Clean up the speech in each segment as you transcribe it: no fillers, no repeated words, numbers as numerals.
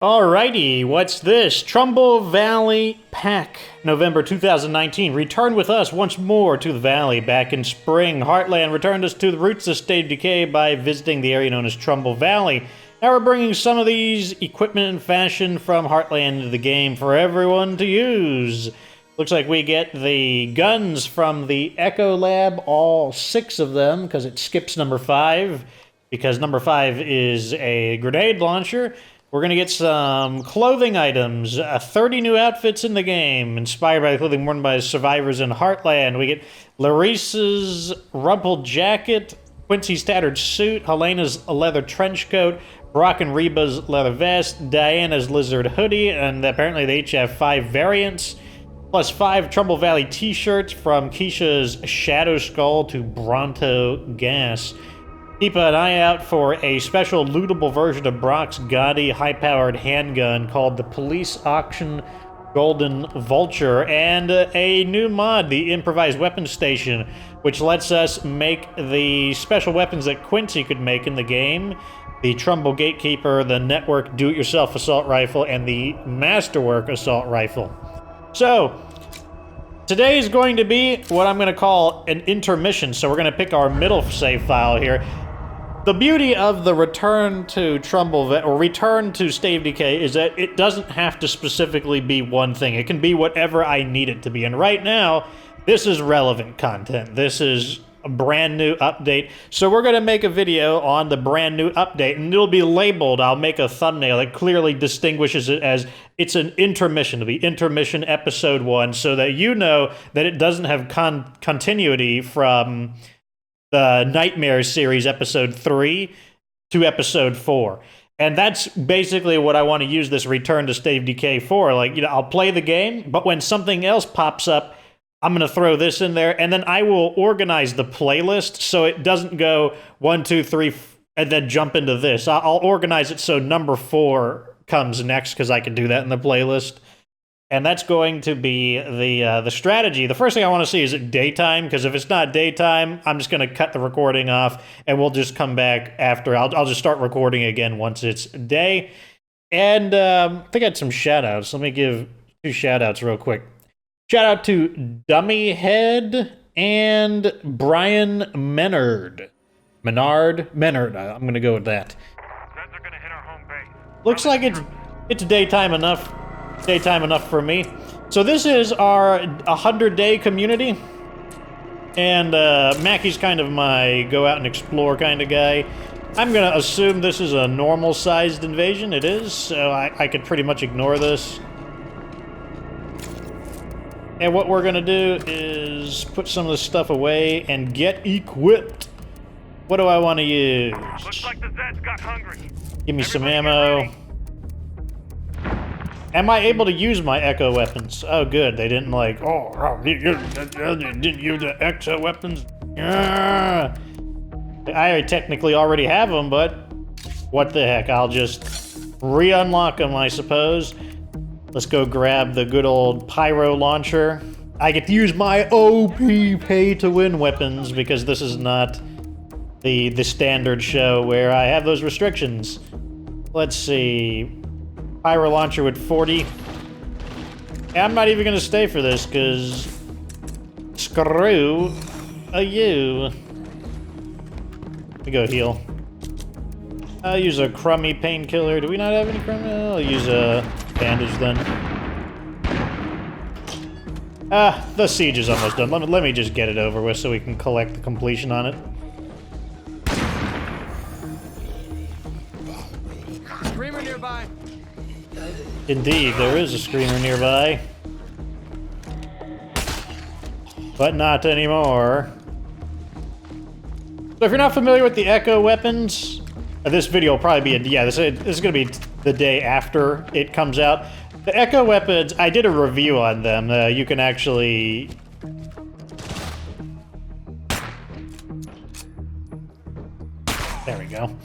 Alrighty, what's this? Trumbull Valley Pack, November 2019. Return with us once more to the valley back in spring. Heartland returned us to the roots of State of Decay by visiting the area known as Trumbull Valley. Now we're bringing some of these equipment and fashion from Heartland into the game for everyone to use. Looks like we get the guns from the Echo Lab, all 6 of them, because it skips number 5, because number 5 is a grenade launcher. We're going to get some clothing items, 30 new outfits in the game, inspired by the clothing worn by survivors in Heartland. We get Larissa's rumpled jacket, Quincy's tattered suit, Helena's leather trench coat, Brock and Reba's leather vest, Diana's lizard hoodie, and apparently they each have 5 variants, plus 5 Trumbull Valley t-shirts from Keisha's Shadow Skull to Bronto Gas. Keep an eye out for a special lootable version of Brock's gaudy, high-powered handgun called the Police Auction Golden Vulture, and a new mod, the Improvised Weapons Station, which lets us make the special weapons that Quincy could make in the game, the Trumbull Gatekeeper, the Network Do-It-Yourself Assault Rifle, and the Masterwork Assault Rifle. So, today is going to be what I'm going to call an intermission, so we're going to pick our middle save file here. The beauty of the return to Trumbull, or return to State of Decay, is that it doesn't have to specifically be one thing. It can be whatever I need it to be. And right now, this is relevant content. This is a brand new update. So we're going to make a video on the brand new update, and it'll be labeled. I'll make a thumbnail that clearly distinguishes it as it's an intermission. It'll be Intermission Episode 1, so that you know that it doesn't have continuity from the Nightmare series episode 3 to episode 4. And that's basically what I want to use this Return to State of Decay for. Like, you know, I'll play the game, but when something else pops up, I'm going to throw this in there, and then I will organize the playlist so it doesn't go 1, 2, 3, and then jump into this. I'll organize it so number 4 comes next, because I can do that in the playlist. And that's going to be the strategy. The first thing I want to see is it daytime, because if it's not daytime, I'm just going to cut the recording off, and we'll just come back after. I'll just start recording again once it's day. And I think I had some shout-outs. Let me give 2 shout-outs real quick. Shout-out to Dummyhead and Brian Menard. Menard? I'm going to go with that. Are gonna hit our home base. Looks like it's daytime enough. Daytime enough for me. So this is our 100-day community, and Mackey's kind of my go out and explore kind of guy. I'm gonna assume this is a normal-sized invasion. It is, so I could pretty much ignore this. And what we're gonna do is put some of this stuff away and get equipped. What do I want to use? Looks like the Zeds got hungry. Give me some ammo. Am I able to use my Echo weapons? Oh, good. They didn't like, you didn't use the Echo weapons? Yeah. I technically already have them, but what the heck? I'll just re-unlock them, I suppose. Let's go grab the good old Pyro Launcher. I get to use my OP pay-to-win weapons, because this is not the standard show where I have those restrictions. Let's see. Pyro Launcher with 40. Yeah, I'm not even gonna stay for this, because screw you. Let me go heal. I'll use a crummy painkiller. Do we not have any crummy? I'll use a bandage then. The siege is almost done. Let me just get it over with so we can collect the completion on it. Screamer nearby. Indeed, there is a screamer nearby. But not anymore. So if you're not familiar with the Echo weapons, this video will probably be this is going to be the day after it comes out. The Echo weapons, I did a review on them. You can actually... There we go.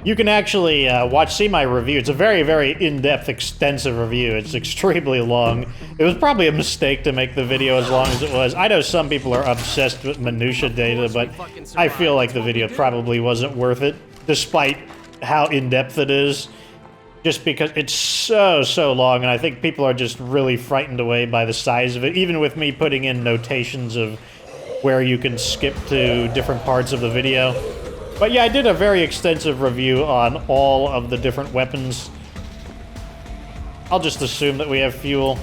You can actually see my review. It's a very, very in-depth, extensive review. It's extremely long. It was probably a mistake to make the video as long as it was. I know some people are obsessed with minutia data, but I feel like the video probably wasn't worth it, despite how in-depth it is. just because it's so long, and I think people are just really frightened away by the size of it, even with me putting in notations of where you can skip to different parts of the video. But yeah, I did a very extensive review on all of the different weapons. I'll just assume that we have fuel,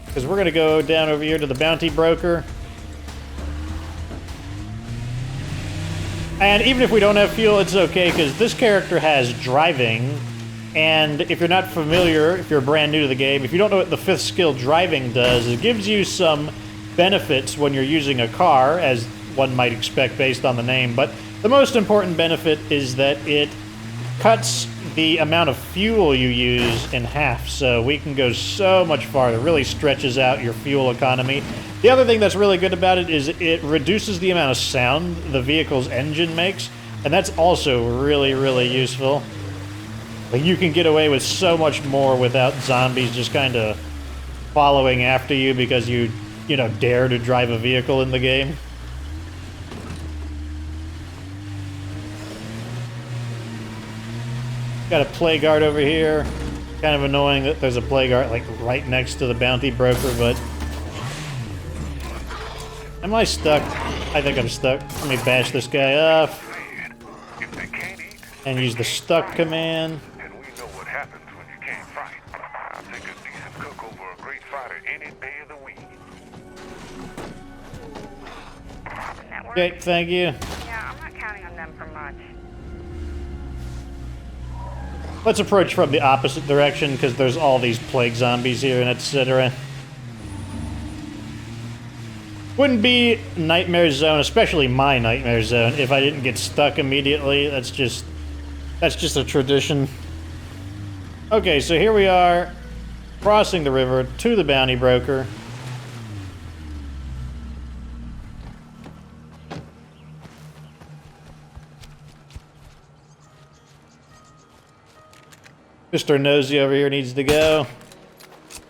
because we're going to go down over here to the bounty broker. And even if we don't have fuel, it's okay, because this character has driving. And if you're not familiar, if you're brand new to the game, if you don't know what the 5th skill driving does, it gives you some benefits when you're using a car, as one might expect based on the name. But the most important benefit is that it cuts the amount of fuel you use in half, so we can go so much farther. It really stretches out your fuel economy. The other thing that's really good about it is it reduces the amount of sound the vehicle's engine makes, and that's also really, really useful. Like, you can get away with so much more without zombies just kind of following after you because you know, dare to drive a vehicle in the game. Got a plague guard over here. Kind of annoying that there's a plague guard like right next to the bounty broker, but... Am I stuck? I think I'm stuck. Let me bash this guy off. And use the stuck command. And we know what happens when you can't fight. I'll take a decent cook over a great fighter any day of the week. Okay, thank you. Yeah, I'm not counting on them for much. Let's approach from the opposite direction, because there's all these plague zombies here and etc. Wouldn't be Nightmare Zone, especially my Nightmare Zone, if I didn't get stuck immediately. That's just a tradition. Okay, so here we are, crossing the river to the bounty broker. Mr. Nosy over here needs to go.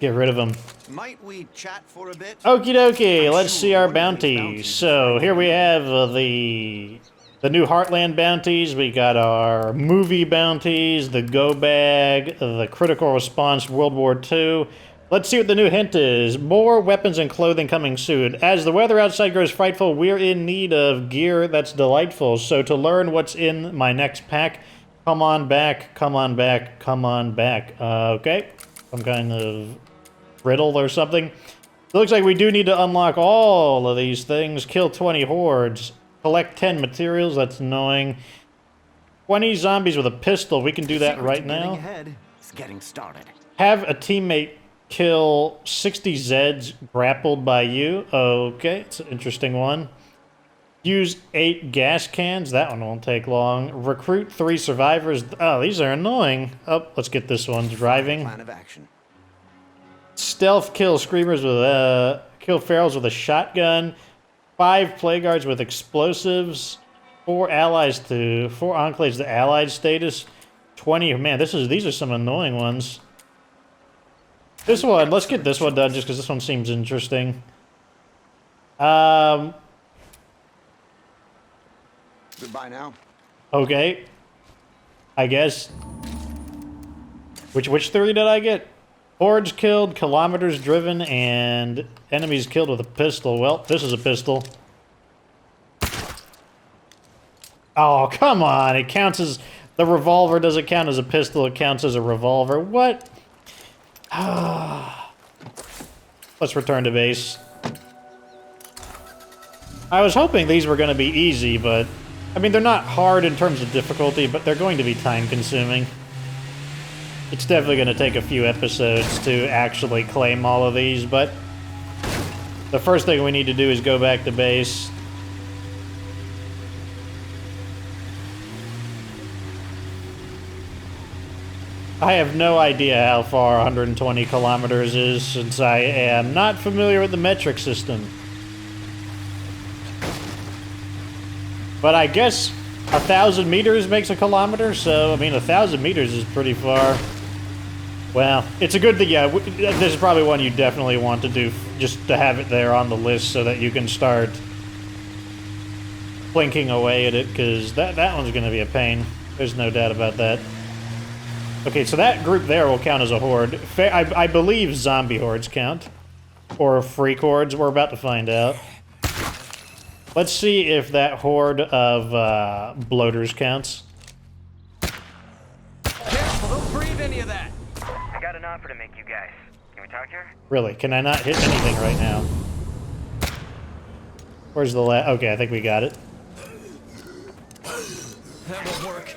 Get rid of him. Might we chat for a bit? Okie dokie, let's see our bounties. So here we have the new Heartland bounties. We got our movie bounties, the Go Bag, the Critical Response World War II. Let's see what the new hint is. More weapons and clothing coming soon. As the weather outside grows frightful, we're in need of gear that's delightful. So to learn what's in my next pack, come on back, come on back, come on back. Okay, some kind of riddle or something. It looks like we do need to unlock all of these things. Kill 20 hordes. Collect 10 materials, that's annoying. 20 zombies with a pistol, we can do that right now. It's getting started. Have a teammate kill 60 Zeds grappled by you. Okay, it's an interesting one. Use 8 gas cans, that one won't take long. Recruit 3 survivors. Oh, these are annoying. Oh, let's get this one. Driving. Plan of action. Stealth kill screamers with kill ferals with a shotgun. 5 plague guards with explosives. 4 enclaves to allied status. 20. Man, these are some annoying ones. This one, let's get this one done just because this one seems interesting. Goodbye now. Okay. I guess. Which 3 did I get? Hordes killed, kilometers driven, and enemies killed with a pistol. Well, this is a pistol. Oh, come on. It counts as... The revolver doesn't count as a pistol. It counts as a revolver. What? Let's return to base. I was hoping these were going to be easy, but... I mean, they're not hard in terms of difficulty, but they're going to be time-consuming. It's definitely going to take a few episodes to actually claim all of these, but... The first thing we need to do is go back to base. I have no idea how far 120 kilometers is, since I am not familiar with the metric system. But I guess 1,000 meters makes a kilometer, so, I mean, 1,000 meters is pretty far. Well, it's a good thing, yeah, this is probably one you definitely want to do, just to have it there on the list so that you can start plinking away at it, because that one's going to be a pain. There's no doubt about that. Okay, so that group there will count as a horde. I believe zombie hordes count. Or freak hordes, we're about to find out. Let's see if that horde of bloaters counts. Careful, don't breathe any of that. I got an offer to make you guys. Can we talk here? Really, can I not hit anything right now? Where's the okay, I think we got it. That won't work.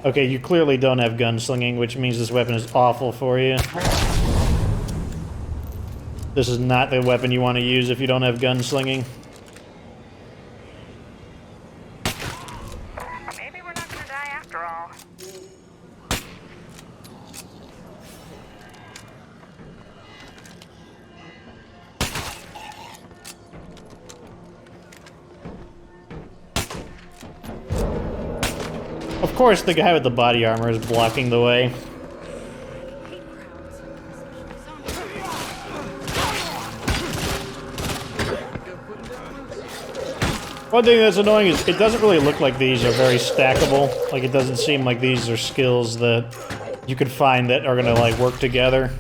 Okay, you clearly don't have gunslinging, which means this weapon is awful for you. This is not the weapon you want to use if you don't have gunslinging. Maybe we're not gonna die after all. Of course, the guy with the body armor is blocking the way. One thing that's annoying is it doesn't really look like these are very stackable. Like, it doesn't seem like these are skills that you could find that are gonna, like, work together.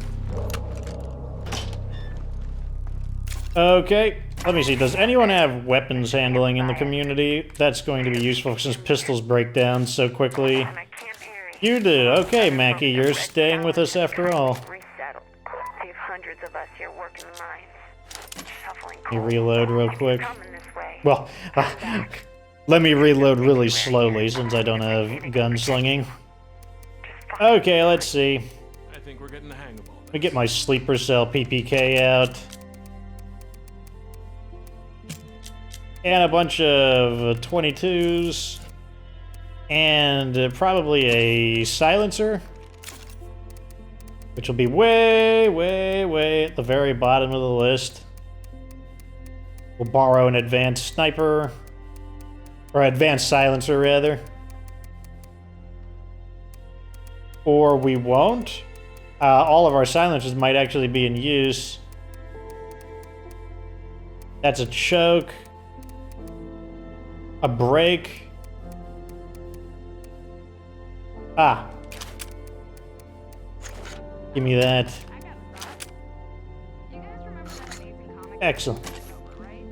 Okay, let me see. Does anyone have weapons handling in the community? That's going to be useful since pistols break down so quickly. And I can't hear You do. Okay, Mackie, you're staying with us after all. Resettled. We have hundreds of us here working the mines. Shoveling Let me coal. reload real It's quick. coming this way. Well, let me reload really slowly since I don't have gunslinging. Okay, let's see. I think we're getting the hang of all Let me get my sleeper cell PPK out. And a bunch of 22s. And probably a silencer. Which will be way, way, way at the very bottom of the list. We'll borrow an advanced sniper. Or advanced silencer, rather. Or we won't. All of our silencers might actually be in use. That's a choke. A break. Ah. Give me that. I got a thought. You guys remember that amazing comic? Excellent. Right?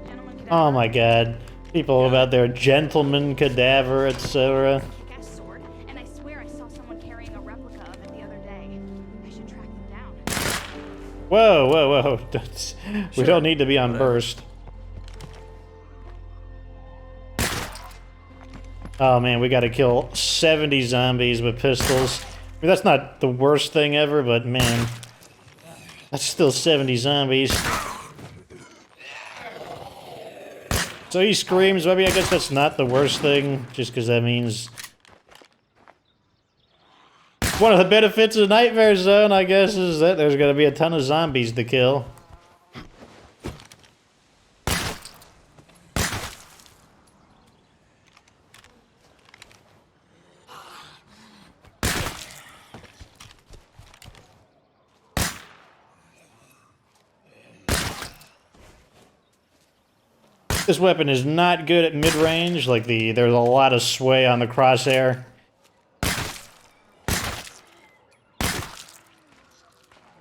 Gentleman Oh Cadaver? my god. People about their gentleman cadaver, etc. Kick-ass sword, and I swear I saw someone carrying a replica of it the other day. I should track them down. Whoa, whoa, whoa. We don't need to be on burst. Oh man, we gotta kill 70 zombies with pistols. I mean, that's not the worst thing ever, but man, that's still 70 zombies. So he screams. Maybe I guess that's not the worst thing, just because that means one of the benefits of Nightmare Zone, I guess, is that there's gonna be a ton of zombies to kill. This weapon is not good at mid-range, like there's a lot of sway on the crosshair.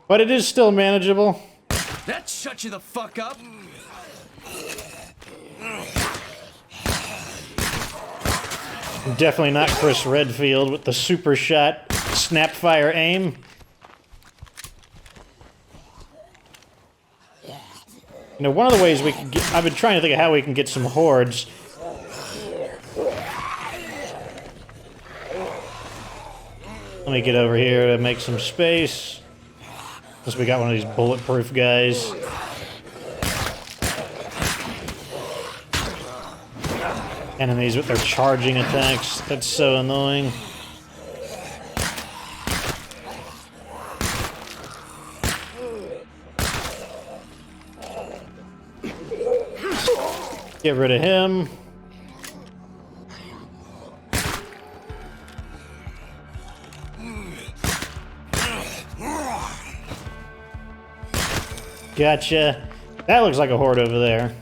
But it is still manageable. That shut you the fuck up. Definitely not Chris Redfield with the super shot snapfire aim. You know, one of the ways we can get... I've been trying to think of how we can get some hordes. Let me get over here to make some space. Since we got one of these bulletproof guys. Enemies with their charging attacks. That's so annoying. Get rid of him. Gotcha. That looks like a horde over there.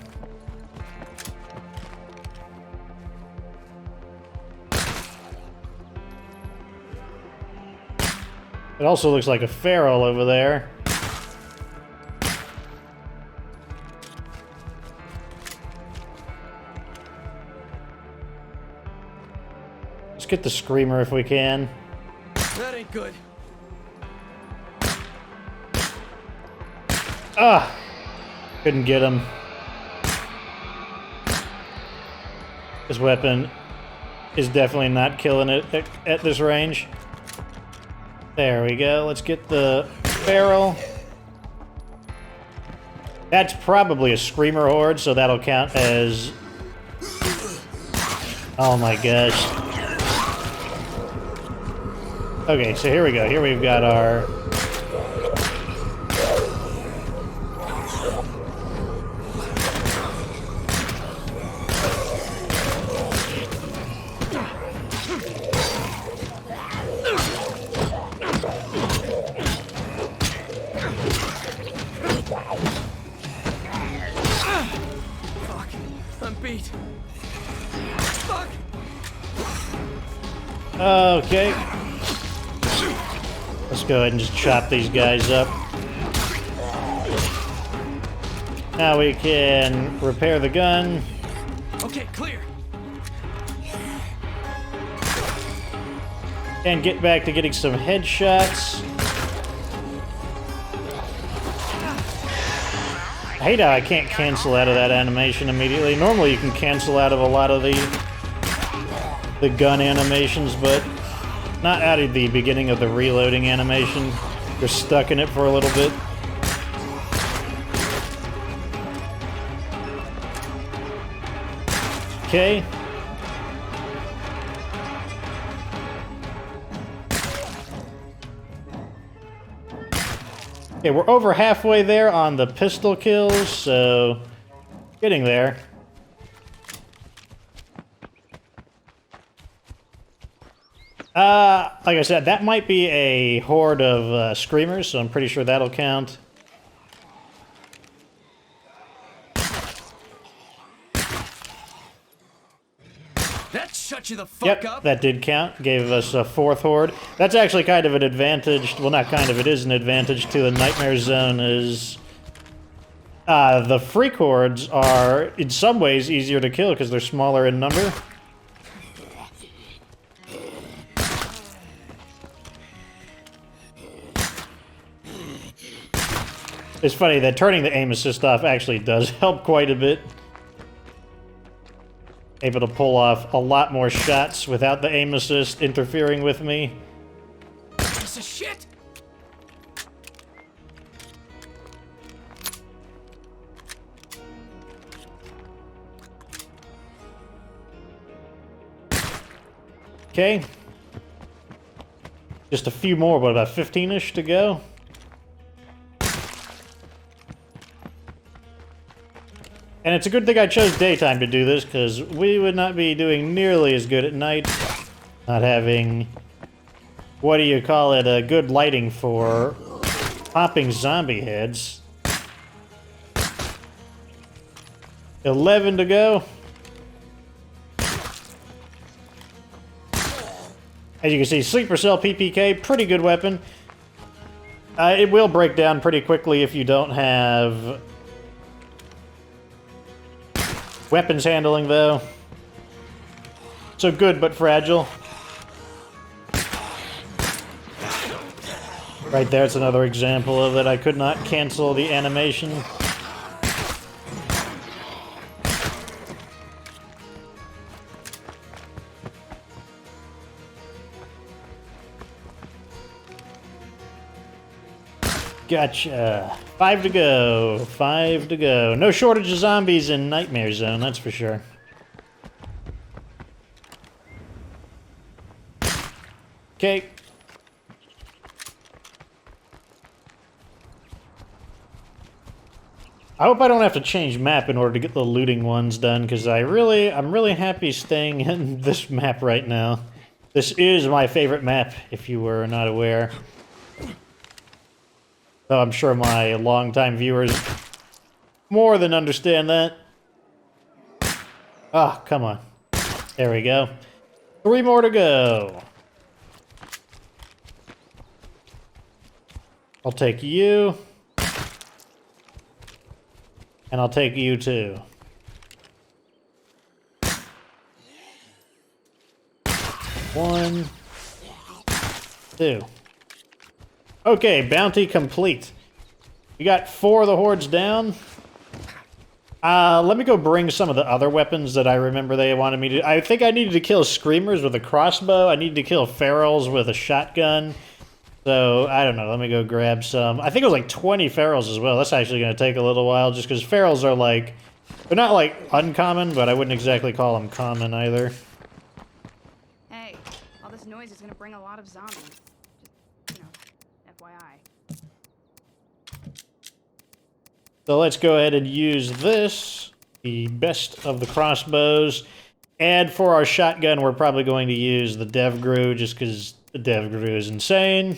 It also looks like a feral over there. Let's get the screamer if we can. That ain't good. Ah! Couldn't get him. This weapon is definitely not killing it at this range. There we go. Let's get the barrel. That's probably a screamer horde, so that'll count as... Oh my gosh. Okay, so here we go. Here we've got our... I'm beat. Fuck! Okay. Let's go ahead and just chop these guys up. Now we can repair the gun. Okay, clear. And get back to getting some headshots. I hate how I can't cancel out of that animation immediately. Normally you can cancel out of a lot of the gun animations, but not out of the beginning of the reloading animation. You're stuck in it for a little bit. Okay. Okay, we're over halfway there on the pistol kills, so getting there. Like I said, that might be a horde of screamers, so I'm pretty sure that'll count. That shut you the fuck up. That did count. Gave us a fourth horde. That's actually kind of an advantage. Well, not kind of. It is an advantage to the Nightmare Zone. Is the freak hordes are in some ways easier to kill because they're smaller in number. It's funny that turning the aim assist off actually does help quite a bit. Able to pull off a lot more shots without the aim assist interfering with me. Piece of shit. Okay. Just a few more, but about 15-ish to go. And it's a good thing I chose daytime to do this, because we would not be doing nearly as good at night. Not having, what do you call it, a good lighting for popping zombie heads. 11 to go. As you can see, Sleeper Cell PPK, pretty good weapon. It will break down pretty quickly if you don't have weapons handling, though. So good, but fragile. Right there, it's another example of that. I could not cancel the animation. Gotcha. 5 to go. 5 to go. No shortage of zombies in Nightmare Zone, that's for sure. Okay. I hope I don't have to change map in order to get the looting ones done, because I'm really happy staying in this map right now. This is my favorite map, if you were not aware. Though I'm sure my longtime viewers more than understand that. Ah, come on. There we go. 3 more to go. I'll take you. And I'll take you too. One, two. Okay, bounty complete. We got 4 of the hordes down. Let me go bring some of the other weapons that I remember they wanted me to... I think I needed to kill screamers with a crossbow. I needed to kill ferals with a shotgun. So, I don't know. Let me go grab some. I think it was like 20 ferals as well. That's actually going to take a little while just because ferals are like... They're not like uncommon, but I wouldn't exactly call them common either. Hey, all this noise is gonna bring a lot of zombies. Just, FYI. So let's go ahead and use this, the best of the crossbows. And for our shotgun, we're probably going to use the DevGru, just because the DevGru is insane.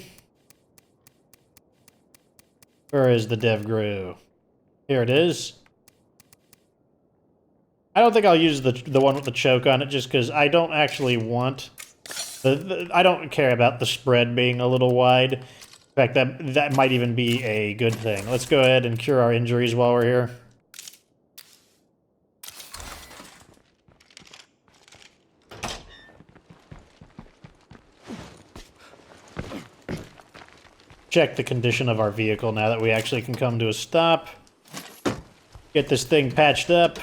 Where is the DevGru? Here it is. I don't think I'll use the one with the choke on it, just because I don't actually want... I don't care about the spread being a little wide. In fact, that might even be a good thing. Let's go ahead and cure our injuries while we're here. Check the condition of our vehicle now that we actually can come to a stop. Get this thing patched up.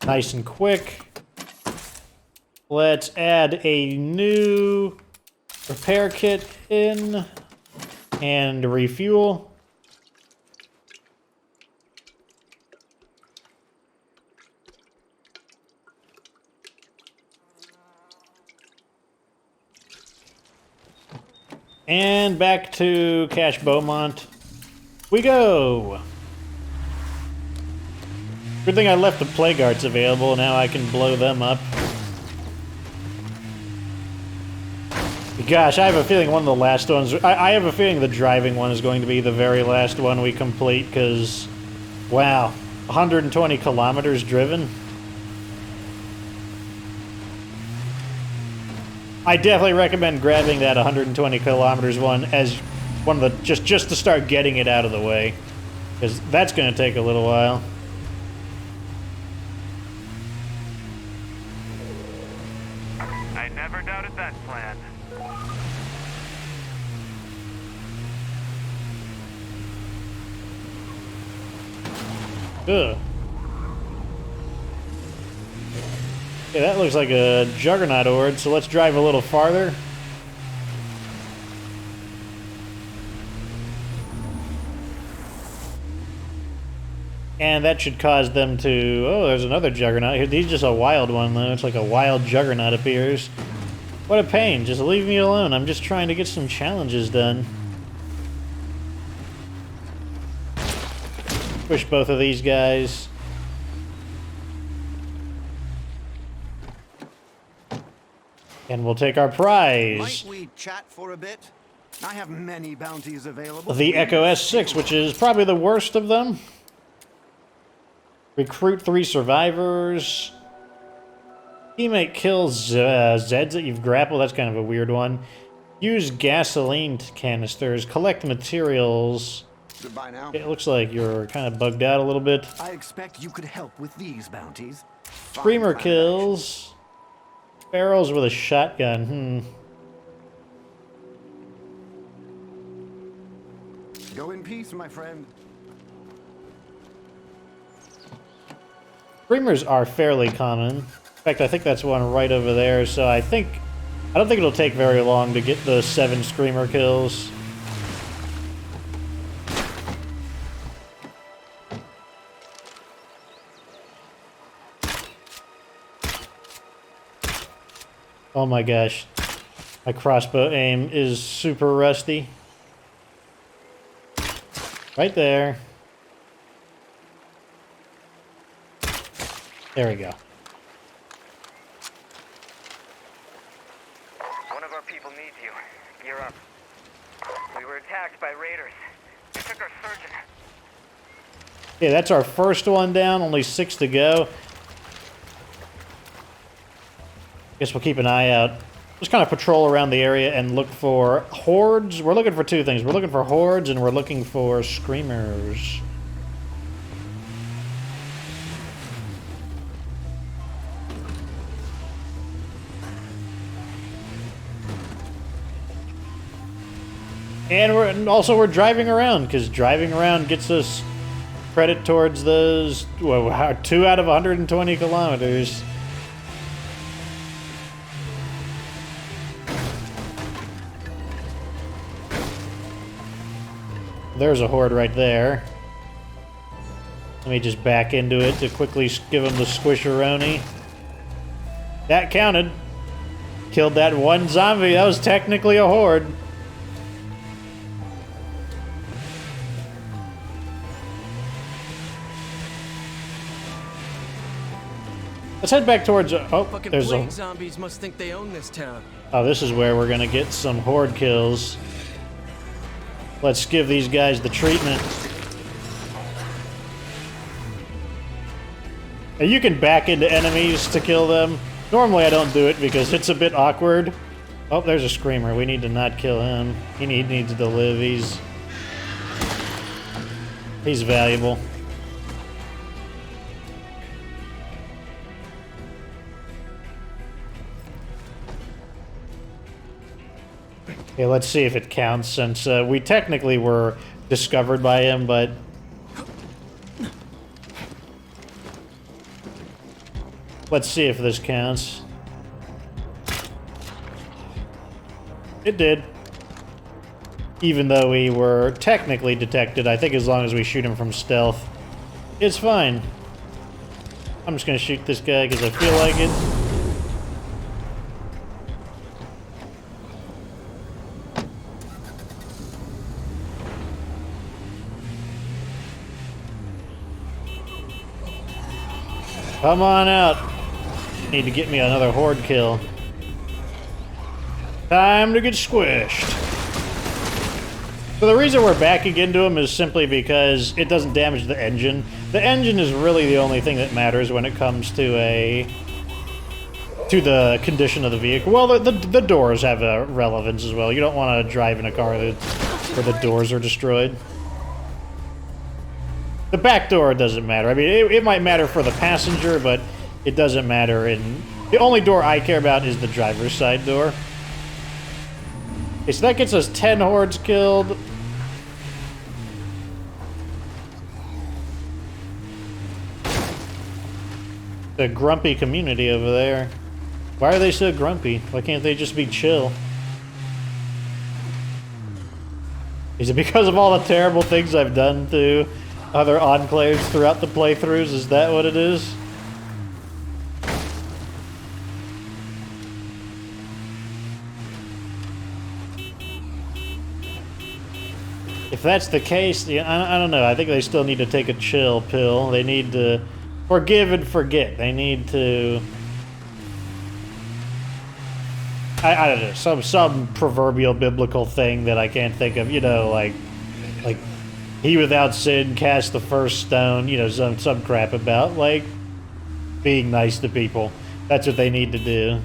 Nice and quick. Let's add a new repair kit in and refuel. And back to Cache Beaumont we go. Good thing I left the plague arts available, now I can blow them up. Gosh, I have a feeling one of the last ones... I have a feeling the driving one is going to be the very last one we complete, because... Wow. 120 kilometers driven? I definitely recommend grabbing that 120 kilometers one as one of the... Just to start getting it out of the way. Because that's going to take a little while. I never doubted that plan. Ugh. Okay, that looks like a Juggernaut Horde, so let's drive a little farther. And that should cause them to... Oh, there's another Juggernaut. He's just a wild one, though. It's like a wild Juggernaut appears. What a pain. Just leave me alone. I'm just trying to get some challenges done. Push both of these guys. And we'll take our prize. Might we chat for a bit? I have many bounties available. The Echo S6, which is probably the worst of them. Recruit 3 survivors. Teammate kills Zeds that you've grappled. That's kind of a weird one. Use gasoline canisters. Collect materials. Goodbye now. It looks like you're kind of bugged out a little bit. I expect you could help with these bounties. Screamer kills. Barrels with a shotgun. Go in peace, my friend. Screamers are fairly common. In fact, I think that's one right over there, so I don't think it'll take very long to get the 7 Screamer kills. Oh my gosh. My crossbow aim is super rusty. Right there. There we go. One of our people needs you. Gear up. We were attacked by raiders. They took our surgeon. Okay, that's our first one down. Only 6 to go. Guess we'll keep an eye out Just kind of patrol around the area and look for hordes. We're looking for two things. We're looking for hordes and we're looking for screamers. And we're driving around, because driving around gets us credit towards those, well, 2 out of 120 kilometers. There's a horde right there. Let me just back into it to quickly give them the squisheroni. That counted. Killed that one zombie. That was technically a horde. Let's head back towards. Oh, Fucking there's plague a. zombies must think they own this town. Oh, this is where we're gonna get some horde kills. Let's give these guys the treatment. And you can back into enemies to kill them. Normally I don't do it because it's a bit awkward. Oh, there's a screamer. We need to not kill him. He needs to live. He's valuable. Okay, let's see if it counts, since we technically were discovered by him, but... Let's see if this counts. It did. Even though we were technically detected, I think as long as we shoot him from stealth, it's fine. I'm just gonna shoot this guy because I feel like it. Come on out. Need to get me another horde kill. Time to get squished. So the reason we're backing into him is simply because it doesn't damage the engine. The engine is really the only thing that matters when it comes to the condition of the vehicle. Well, the doors have a relevance as well. You don't want to drive in a car where the doors are destroyed. The back door doesn't matter. I mean, it might matter for the passenger, but it doesn't matter in... The only door I care about is the driver's side door. Okay, so that gets us 10 hordes killed. The grumpy community over there. Why are they so grumpy? Why can't they just be chill? Is it because of all the terrible things I've done to other enclaves throughout the playthroughs? Is that what it is? If that's the case, I don't know. I think they still need to take a chill pill. They need to forgive and forget. They need to... I don't know. Some proverbial biblical thing that I can't think of. You know, like he without sin cast the first stone. You know, some crap about, like, being nice to people. That's what they need to do.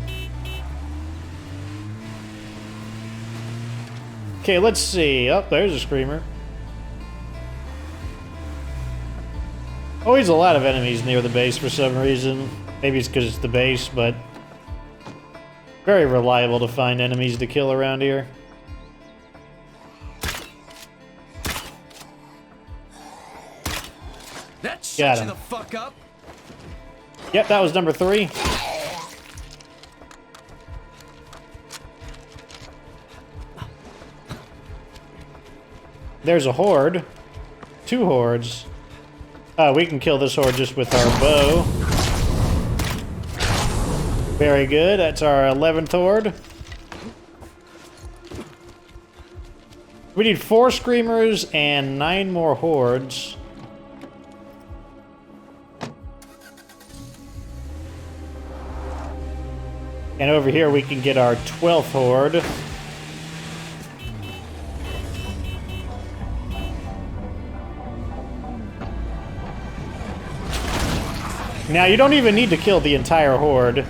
Okay, let's see. Oh, there's a screamer. Always a lot of enemies near the base for some reason. Maybe it's because it's the base, but very reliable to find enemies to kill around here. That Got shut you him. the fuck up. Yep, that was number 3. There's a horde. 2 hordes. We can kill this horde just with our bow. Very good. That's our 11th horde. We need 4 screamers and 9 more hordes. And over here we can get our 12th horde. Now, you don't even need to kill the entire horde.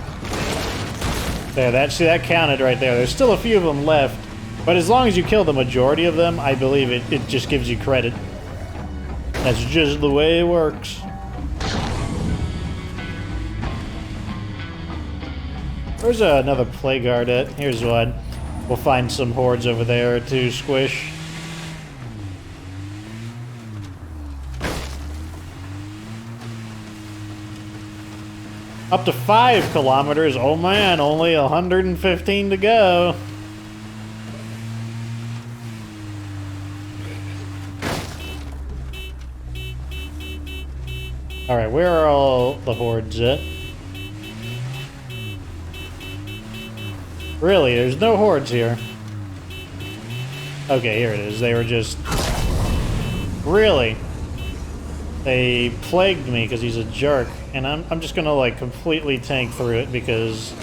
There, see, that counted right there. There's still a few of them left, but as long as you kill the majority of them, I believe it just gives you credit. That's just the way it works. Where's another plague guard at? Here's one. We'll find some hordes over there to squish. Up to 5 kilometers. Oh man, only 115 to go. Alright, where are all the hordes at? Really? There's no hordes here. Okay, here it is. They were just... Really? They plagued me because he's a jerk. And I'm just gonna, like, completely tank through it because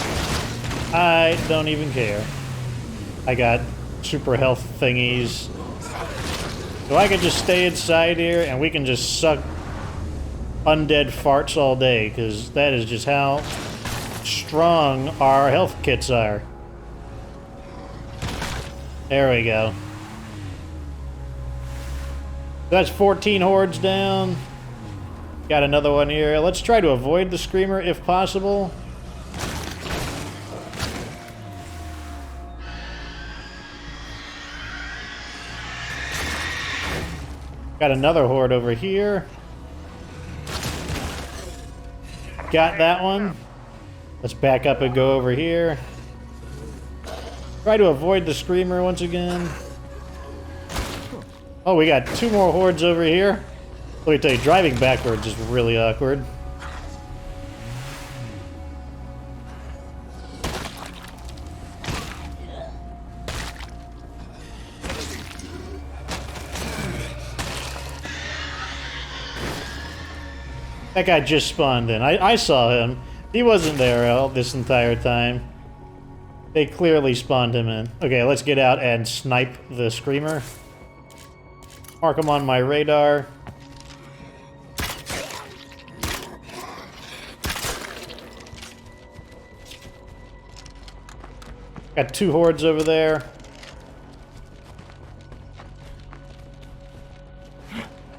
I don't even care. I got super health thingies. So I could just stay inside here and we can just suck undead farts all day, because that is just how strong our health kits are. There we go. That's 14 hordes down. Got another one here. Let's try to avoid the screamer if possible. Got another horde over here. Got that one. Let's back up and go over here. Try to avoid the screamer once again. Oh, we got 2 more hordes over here. Let me tell you, driving backwards is really awkward. That guy just spawned in. I saw him. He wasn't there all this entire time. They clearly spawned him in. Okay, let's get out and snipe the screamer. Mark him on my radar. Got 2 hordes over there.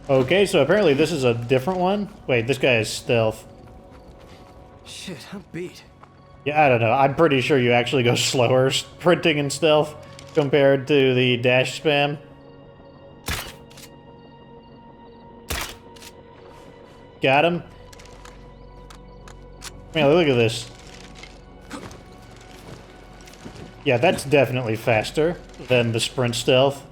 Okay, so apparently this is a different one. Wait, this guy is stealth. Shit, I'm beat. Yeah, I don't know. I'm pretty sure you actually go slower sprinting in stealth compared to the dash spam. Got him. Man, look at this. Yeah, that's definitely faster than the sprint stealth.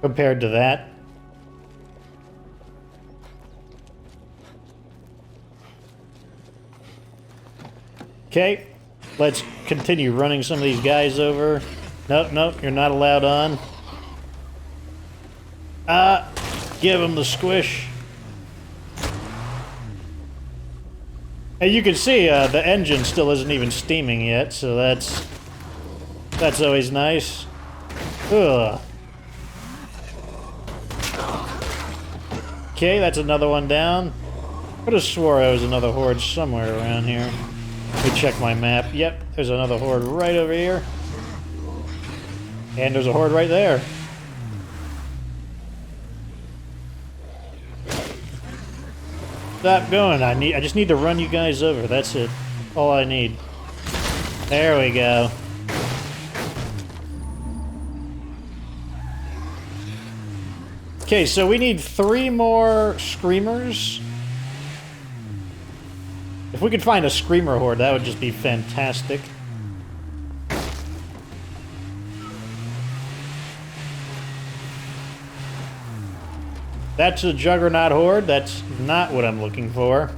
Compared to that. Okay, let's continue running some of these guys over. Nope, nope, you're not allowed on. Give him the squish. And you can see the engine still isn't even steaming yet, so that's always nice. Ugh. Okay, that's another one down. I could have swore there was another horde somewhere around here. Let me check my map. Yep, there's another horde right over here. And there's a horde right there. Stop going. I just need to run you guys over. That's it. All I need. There we go. Okay, so we need 3 more screamers. If we could find a screamer horde, that would just be fantastic. That's a Juggernaut horde. That's not what I'm looking for.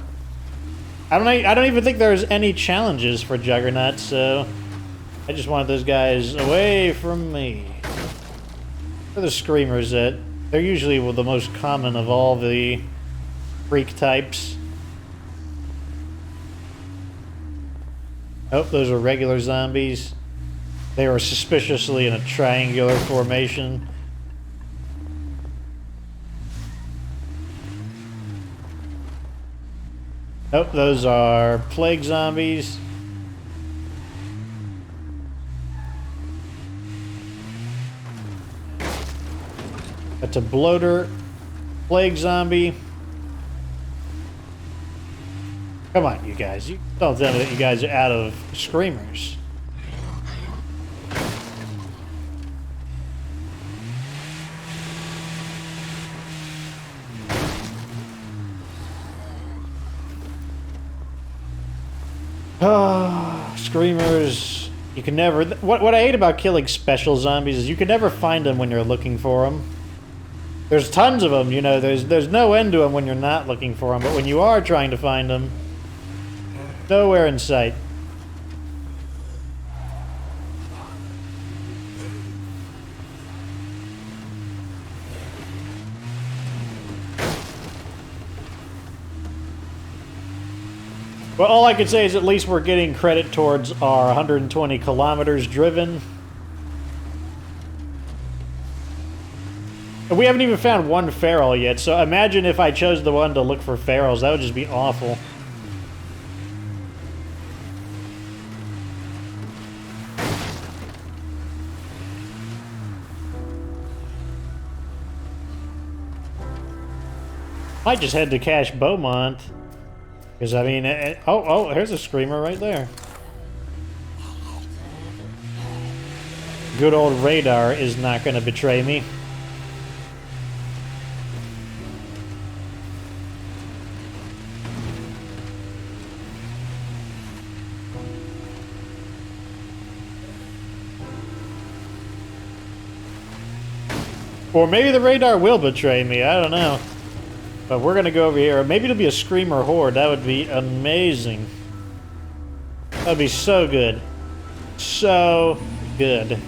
I don't even think there's any challenges for Juggernauts, so I just want those guys away from me. Where are the screamers at? They're usually the most common of all the freak types. Oh, those are regular zombies. They were suspiciously in a triangular formation. Oh, those are plague zombies. That's a bloater. Plague zombie. Come on, you guys. You don't tell me that you guys are out of screamers. Ah, screamers. You can never... What I hate about killing special zombies is you can never find them when you're looking for them. There's tons of them, you know. There's no end to them when you're not looking for them. But when you are trying to find them, nowhere in sight. Well, all I can say is at least we're getting credit towards our 120 kilometers driven. And we haven't even found one feral yet, so imagine if I chose the one to look for ferals. That would just be awful. Might just head to Cache Beaumont. Because, I mean, oh, here's a screamer right there. Good old radar is not going to betray me. Or maybe the radar will betray me, I don't know. But we're gonna go over here. Maybe it'll be a screamer horde. That would be amazing. That would be so good. So good.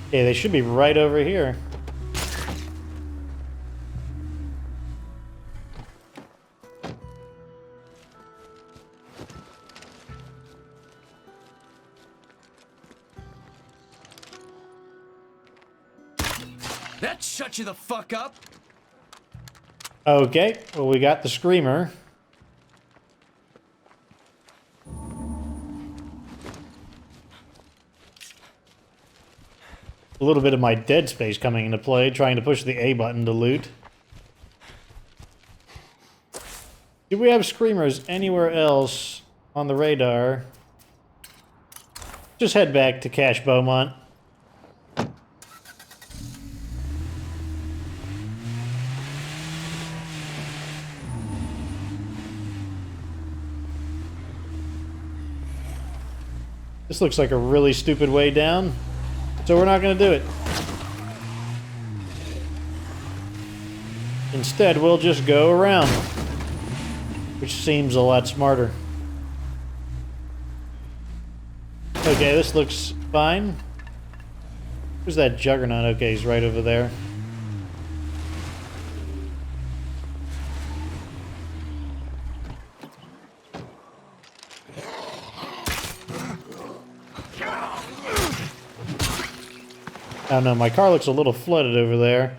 Okay, they should be right over here. That shut you the fuck up. Okay, well, we got the screamer. A little bit of my dead space coming into play, trying to push the A button to loot. Do we have screamers anywhere else on the radar? Just head back to Cache Beaumont. This looks like a really stupid way down, so we're not going to do it. Instead, we'll just go around, which seems a lot smarter. Okay, this looks fine. Where's that juggernaut? Okay, he's right over there. I don't know, my car looks a little flooded over there.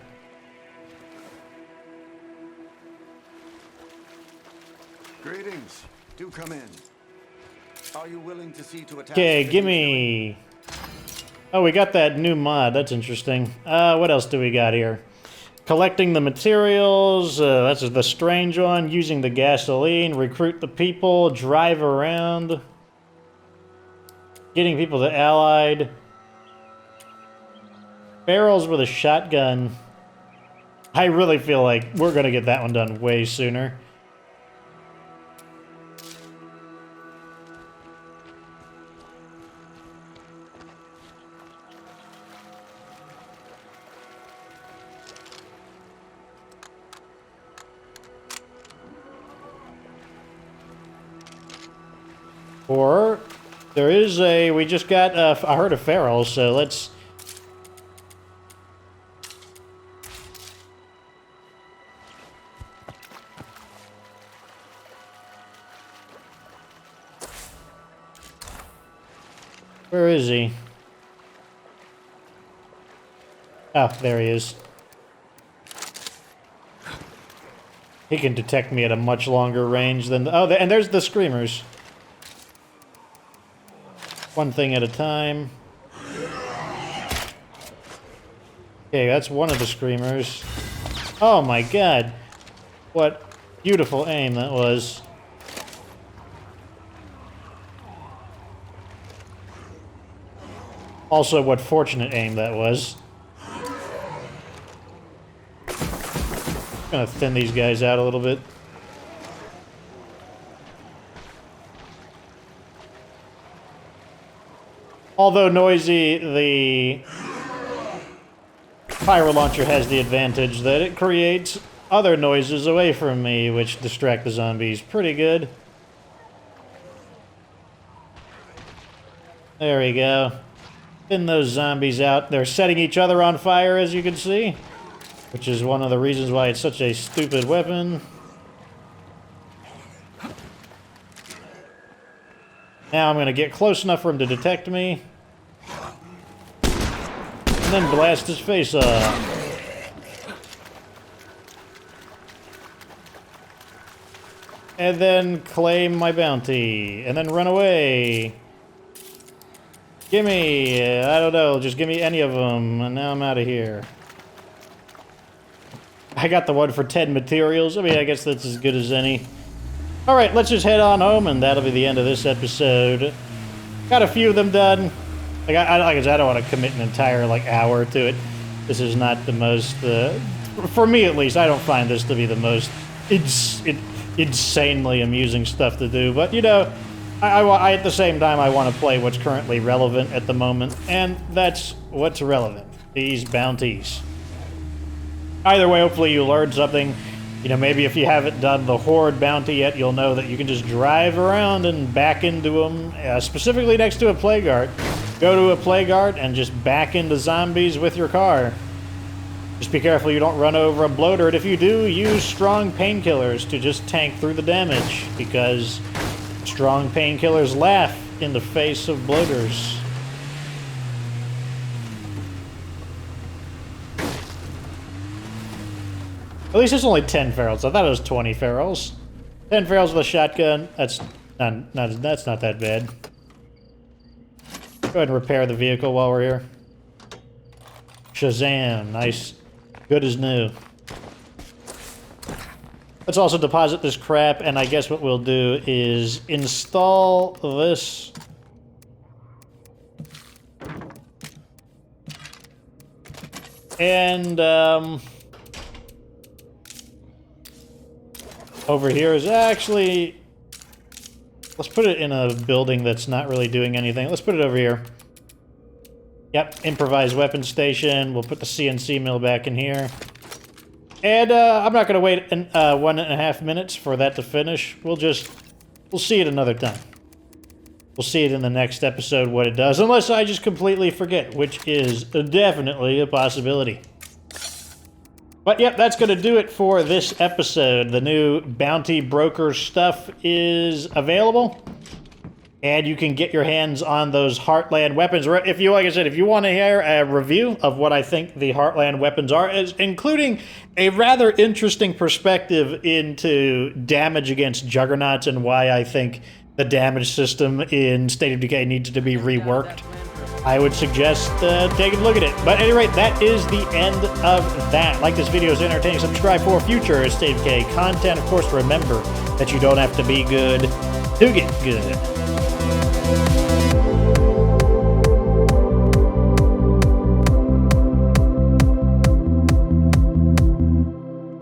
Greetings. Do come in. Are you willing to see to a task? Okay, gimme. Oh, we got that new mod. That's interesting. What else do we got here? Collecting the materials. That's the strange one. Using the gasoline. Recruit the people. Drive around. Getting people to Allied. Barrels with a shotgun. I really feel like we're gonna get that one done way sooner. Or there is a, we just got I heard a feral, so let's. Where is he? Oh, there he is. He can detect me at a much longer range than... Oh, and there's the screamers. One thing at a time. Okay, that's one of the screamers. Oh my god. What beautiful aim that was. Also, what fortunate aim that was. Gonna thin these guys out a little bit. Although noisy, the pyro launcher has the advantage that it creates other noises away from me, which distract the zombies pretty good. There we go. Thin those zombies out. They're setting each other on fire, as you can see, which is one of the reasons why it's such a stupid weapon. Now I'm going to get close enough for him to detect me. And then blast his face off. And then claim my bounty. And then run away. Gimme, I don't know, just give me any of them. And now I'm out of here. I got the one for 10 materials. I mean, I guess that's as good as any. Alright, let's just head on home, and that'll be the end of this episode. Got a few of them done. Like I said, I don't want to commit an entire, hour to it. This is not the most, for me at least, I don't find this to be the most insanely amusing stuff to do. But, you know, I at the same time, I want to play what's currently relevant at the moment, and that's what's relevant. These bounties. Either way, hopefully you learned something. You know, maybe if you haven't done the Horde bounty yet, you'll know that you can just drive around and back into them, specifically next to a plague guard. Go to a plague guard and just back into zombies with your car. Just be careful you don't run over a bloater, and if you do, use strong painkillers to just tank through the damage, because strong painkillers laugh in the face of bloaters. At least it's only 10 ferals. I thought it was 20 ferals. 10 ferals with a shotgun. That's not that bad. Go ahead and repair the vehicle while we're here. Shazam. Nice. Good as new. Let's also deposit this crap, and I guess what we'll do is install this. And, over here is actually... Let's put it in a building that's not really doing anything. Let's put it over here. Yep, improvised weapon station. We'll put the CNC mill back in here. And I'm not going to wait 1.5 minutes for that to finish. We'll see it another time. We'll see it in the next episode what it does, unless I just completely forget, which is definitely a possibility. But yep, that's going to do it for this episode. The new Bounty Broker stuff is available, and you can get your hands on those Heartland weapons. If you, like I said, if you want to hear a review of what I think the Heartland weapons are, including a rather interesting perspective into damage against juggernauts and why I think the damage system in State of Decay needs to be reworked, I would suggest taking a look at it. But at any rate, that is the end of that. Like this video is entertaining, subscribe for future State of Decay content. Of course, remember that you don't have to be good to get good.